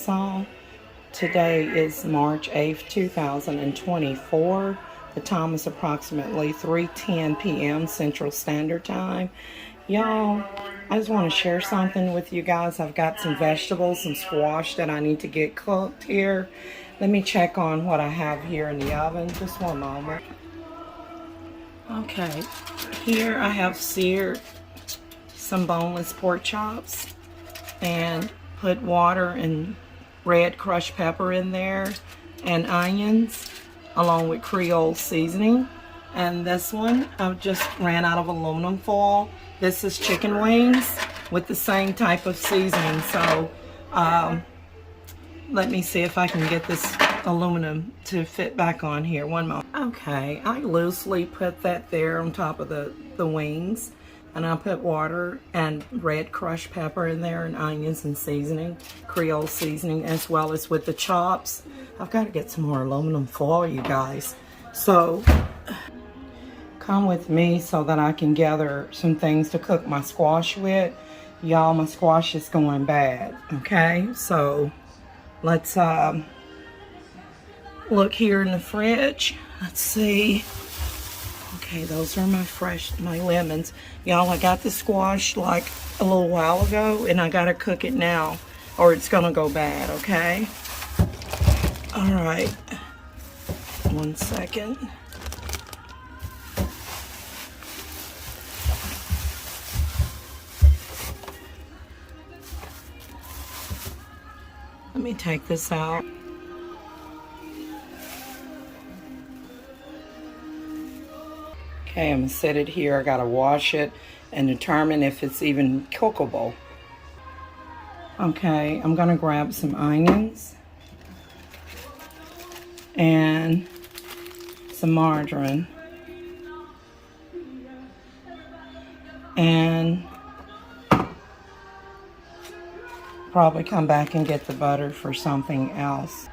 Arkansas. Today is March 8th, 2024. The time is approximately 3:10 p.m. Central Standard Time. Y'all, I just want to share something with you guys. I've got some vegetables, some squash that I need to get cooked here. Let me check on what I have here in the oven. Just one moment. Okay, here I have seared some boneless pork chops and put water and red crushed pepper in there and onions along with Creole seasoning. And this one, I just ran out of aluminum foil. This is chicken wings with the same type of seasoning. So let me see if I can get this aluminum to fit back on here. One moment. Okay, I loosely put that there on top of the wings, and I put water and red crushed pepper in there and onions and seasoning, Creole seasoning, as well as with the chops. I've got to get some more aluminum foil, you guys. So come with me so that I can gather some things to cook my squash with. Y'all, my squash is going bad, okay? So let's look here in the fridge. Let's see. Okay, those are my lemons. Y'all, I got the squash like a little while ago, and I gotta cook it now or it's gonna go bad, okay? All right, 1 second. Let me take this out. Okay, I'm gonna set it here. I gotta wash it and determine if it's even cookable. Okay, I'm gonna grab some onions and some margarine and probably come back and get the butter for something else.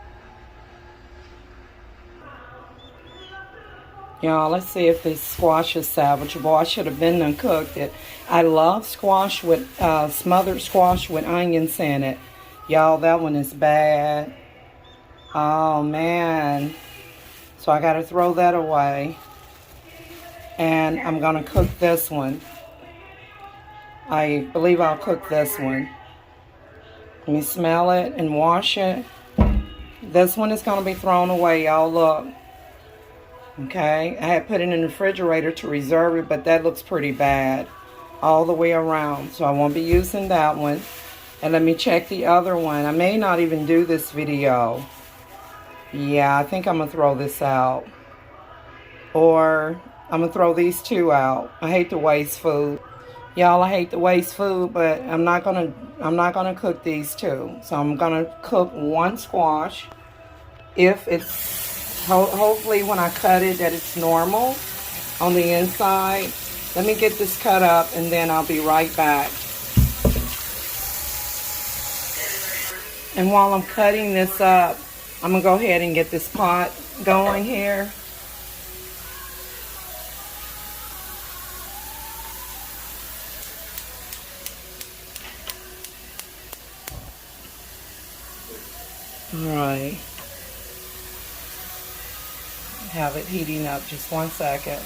Y'all, let's see if this squash is salvageable. I should have been done cooked it. I love squash with, smothered squash with onions in it. Y'all, that one is bad. Oh, man. So I got to throw that away. And I'm going to cook this one. I believe I'll cook this one. Let me smell it and wash it. This one is going to be thrown away, y'all. Look. Okay, I had put it in the refrigerator to reserve it, but that looks pretty bad all the way around. So I won't be using that one. And let me check the other one. I may not even do this video. Yeah, I think I'm going to throw this out. Or I'm going to throw these two out. I hate to waste food. Y'all, I hate to waste food, but I'm not gonna cook these two. So I'm gonna cook one squash. If it's hopefully when I cut it that it's normal on the inside. Let me get this cut up and then I'll be right back. And while I'm cutting this up, I'm gonna go ahead and get this pot going here. Alright, have it heating up, just 1 second.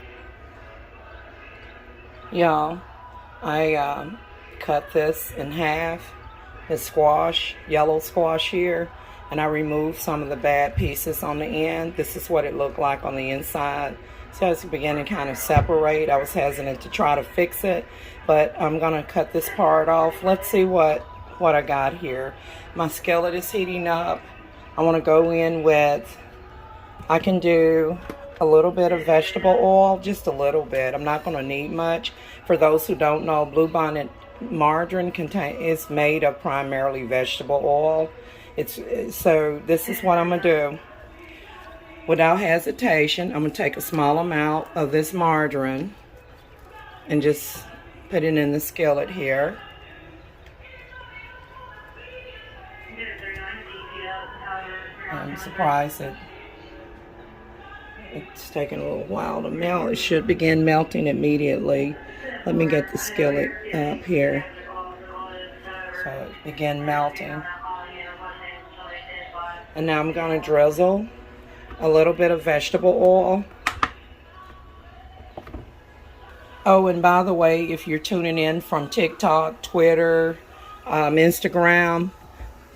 Y'all, I cut this in half, the squash, yellow squash here, and I removed some of the bad pieces on the end. This is what it looked like on the inside. So it's beginning to kind of separate. I was hesitant to try to fix it, but I'm gonna cut this part off. Let's see what I got here. My skillet is heating up. I want to go in with, I can do a little bit of vegetable oil, just a little bit. I'm not going to need much. For those who don't know, Bluebonnet margarine is made of primarily vegetable oil. So this is what I'm going to do. Without hesitation, I'm going to take a small amount of this margarine and just put it in the skillet here. I'm surprised that it's taking a little while to melt. It should begin melting immediately. Let me get the skillet up here. So it began melting. And now I'm going to drizzle a little bit of vegetable oil. Oh, and by the way, if you're tuning in from TikTok, Twitter, Instagram,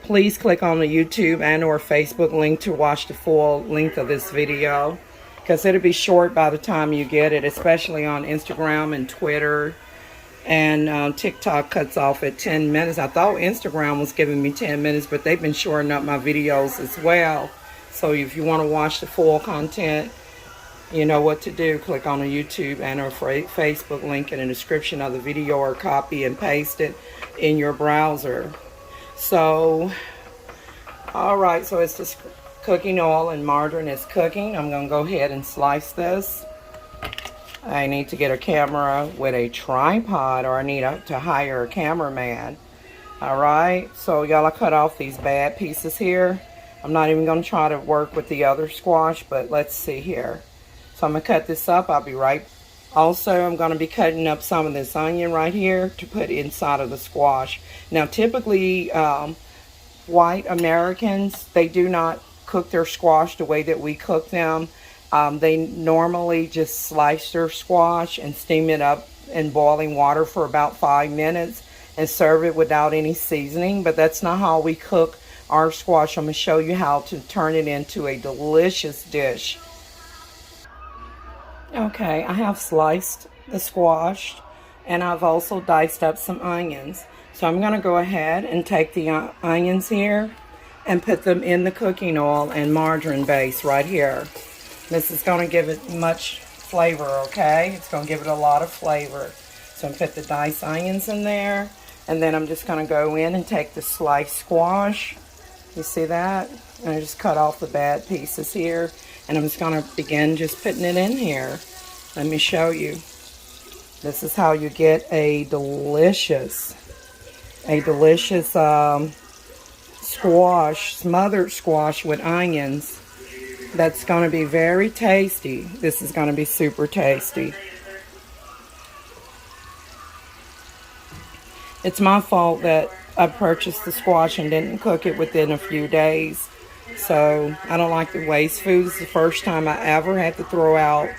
please click on the YouTube and or Facebook link to watch the full length of this video, because it'll be short by the time you get it, especially on Instagram and Twitter. And TikTok cuts off at 10 minutes. I thought Instagram was giving me 10 minutes, but they've been shorting up my videos as well. So if you want to watch the full content, you know what to do. Click on the YouTube and or Facebook link in the description of the video, or copy and paste it in your browser. So, alright, so it's just cooking oil and margarine is cooking. I'm going to go ahead and slice this. I need to get a camera with a tripod, or I need to hire a cameraman. Alright, so y'all, I cut off these bad pieces here. I'm not even going to try to work with the other squash, but let's see here. So I'm going to cut this up. I'll be right. Also, I'm going to be cutting up some of this onion right here to put inside of the squash. Now, typically, white Americans, they do not cook their squash the way that we cook them. They normally just slice their squash and steam it up in boiling water for about 5 minutes and serve it without any seasoning. But that's not how we cook our squash. I'm going to show you how to turn it into a delicious dish. Okay, I have sliced the squash, and I've also diced up some onions. So I'm going to go ahead and take the onions here and put them in the cooking oil and margarine base right here. This is going to give it much flavor, okay? It's going to give it a lot of flavor. So I'm going to put the diced onions in there, and then I'm just going to go in and take the sliced squash. You see that? And I just cut off the bad pieces here. And I'm just going to begin just putting it in here. Let me show you. This is how you get a delicious squash, smothered squash with onions. That's going to be very tasty. This is going to be super tasty. It's my fault that I purchased the squash and didn't cook it within a few days. So I don't like to waste food. It's the first time I ever had to throw out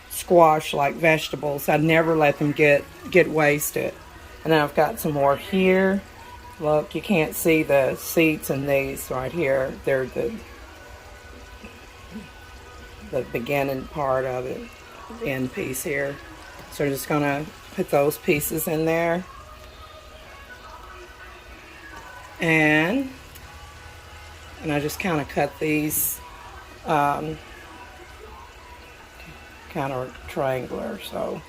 squash like vegetables. I never let them get wasted. And then I've got some more here. Look, you can't see the seeds in these right here. They're the beginning part of it, end piece here. So I'm just gonna put those pieces in there. And I just kind of cut these kind of triangular, so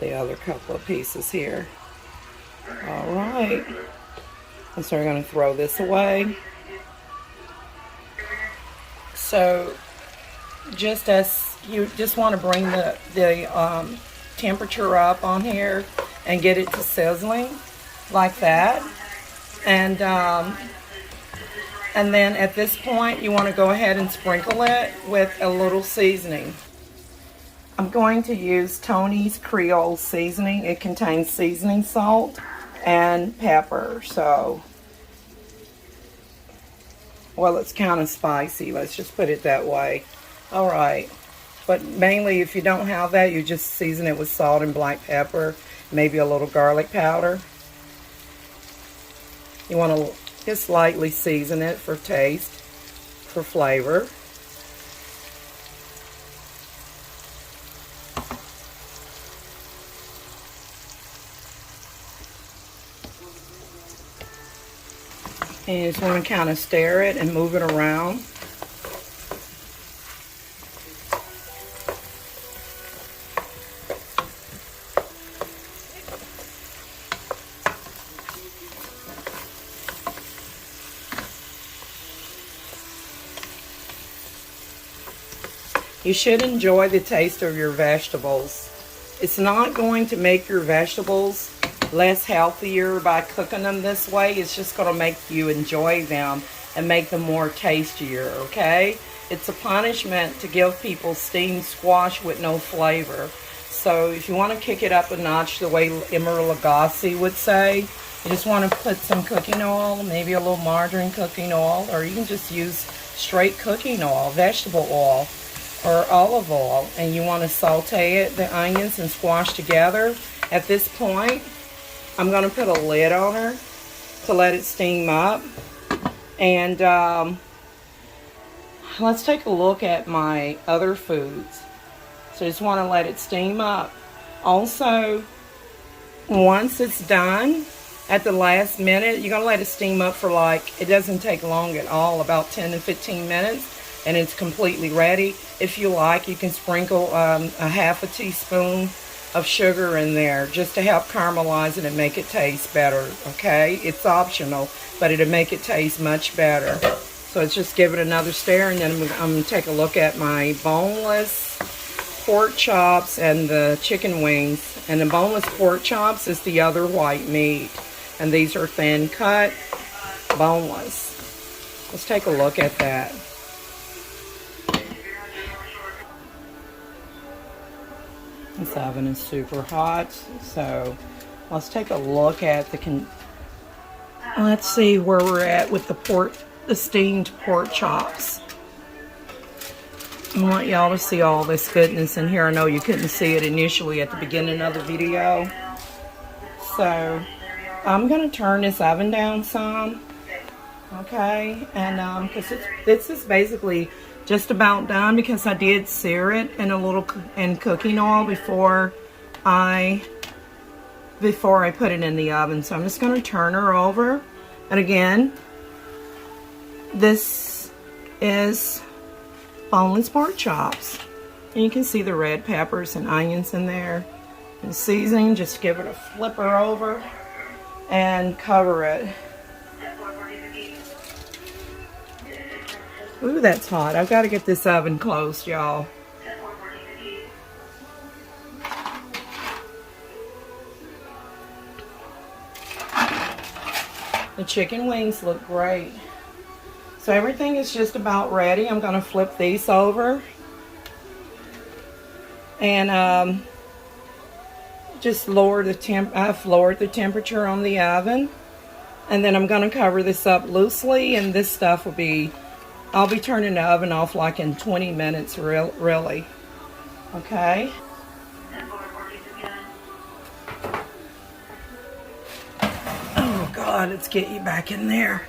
the other couple of pieces here. All right, and so we're going to throw this away. So just as you just want to bring the temperature up on here and get it to sizzling like that. And then at this point, you want to go ahead and sprinkle it with a little seasoning. I'm going to use Tony's Creole seasoning. It contains seasoning salt and pepper. So, well, it's kind of spicy. Let's just put it that way. All right. But mainly, if you don't have that, you just season it with salt and black pepper, maybe a little garlic powder. You want to just lightly season it for taste, for flavor. And you just want to kind of stir it and move it around. You should enjoy the taste of your vegetables. It's not going to make your vegetables less healthier by cooking them this way. It's just going to make you enjoy them and make them more tastier, okay? It's a punishment to give people steamed squash with no flavor. So if you want to kick it up a notch the way Emeril Lagasse would say, You just want to put some cooking oil, maybe a little margarine cooking oil, or you can just use straight cooking oil, vegetable oil, or olive oil, and you want to saute it, the onions and squash together. At this point, I'm going to put a lid on her to let it steam up. And let's take a look at my other foods. So I just want to let it steam up. Also, once it's done, at the last minute, you're going to let it steam up for it doesn't take long at all, about 10 to 15 minutes, and it's completely ready. If you like, you can sprinkle a half a teaspoon of sugar in there just to help caramelize it and make it taste better, okay? It's optional, but it'll make it taste much better. So let's just give it another stir, and then I'm going to take a look at my boneless pork chops and the chicken wings. And the boneless pork chops is the other white meat. And these are thin cut, boneless. Let's take a look at that. This oven is super hot, so let's take a look at let's see where we're at with the steamed pork chops. I want y'all to see all this goodness in here. I know you couldn't see it initially at the beginning of the video. So I'm going to turn this oven down some, okay? And because this is basically just about done, because I did sear it in cooking oil before I put it in the oven. So I'm just going to turn her over. And again, this is boneless pork chops. And you can see the red peppers and onions in there. And seasoning, just give it a flipper over and cover it. Ooh, that's hot. I've got to get this oven closed, y'all. The chicken wings look great. So everything is just about ready. I'm going to flip these over. And just lower the I've lowered the temperature on the oven. And then I'm going to cover this up loosely, and this stuff will be, I'll be turning the oven off like in 20 minutes, really. Okay. Oh God, let's get you back in there.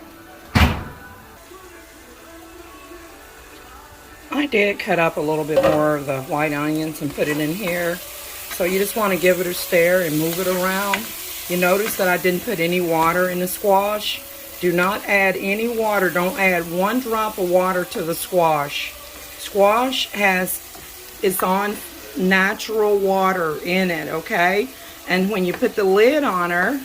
I did cut up a little bit more of the white onions and put it in here. So you just want to give it a stir and move it around. You notice that I didn't put any water in the squash. Do not add any water. Don't add one drop of water to the squash. Squash has its own natural water in it, okay? And when you put the lid on her,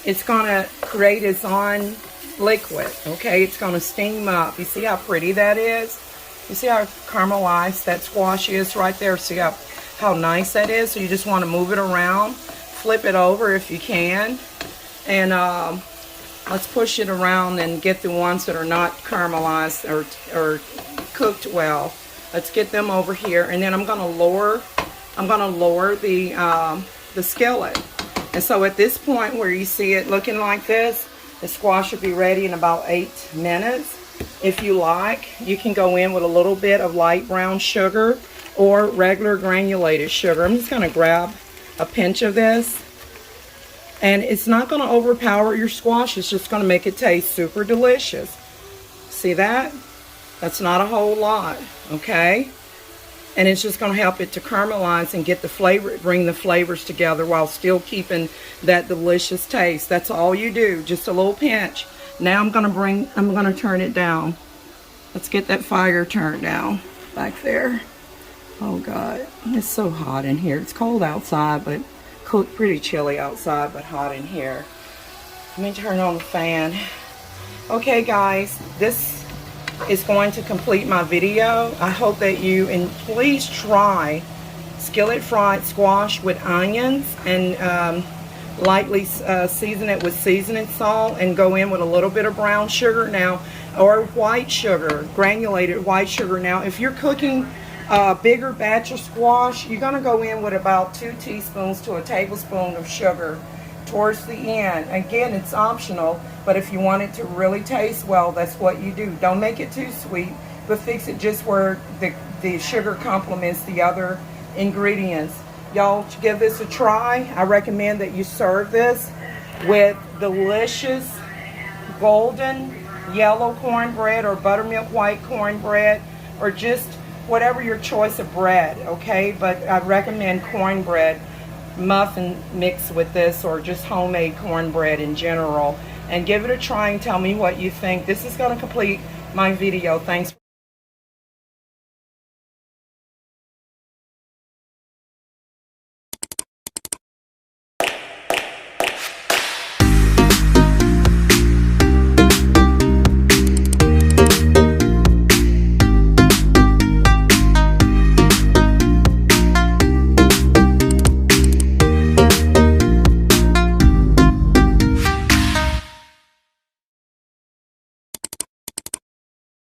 it's going to create its own liquid, okay? It's going to steam up. You see how pretty that is? You see how caramelized that squash is right there? See how nice that is? So you just want to move it around, flip it over if you can, and let's push it around and get the ones that are not caramelized or cooked well. Let's get them over here, and then I'm going to lower the skillet. And so at this point where you see it looking like this, the squash will be ready in about 8 minutes. If you like, you can go in with a little bit of light brown sugar or regular granulated sugar. I'm just going to grab a pinch of this. And it's not going to overpower your squash. It's just going to make it taste super delicious. See that? That's not a whole lot, okay? And it's just going to help it to caramelize and get the flavor, bring the flavors together while still keeping that delicious taste. That's all you do, just a little pinch. Now I'm going to turn it down. Let's get that fire turned down back there. Oh God, it's so hot in here. It's cold outside, but pretty chilly outside, but hot in here. Let me turn on the fan. Okay guys, this is going to complete my video. I hope that and please try skillet fried squash with onions, and lightly season it with seasoning salt, and go in with a little bit of brown sugar now, or white sugar, granulated white sugar. Now if you're cooking a bigger batch of squash, you're going to go in with about 2 teaspoons to a tablespoon of sugar towards the end. Again, it's optional, but if you want it to really taste well, that's what you do. Don't make it too sweet, but fix it just where the sugar complements the other ingredients. Y'all give this a try. I recommend that you serve this with delicious golden yellow cornbread or buttermilk white cornbread, or just whatever your choice of bread, okay? But I recommend cornbread muffin mixed with this, or just homemade cornbread in general. And give it a try and tell me what you think. This is going to complete my video. Thanks.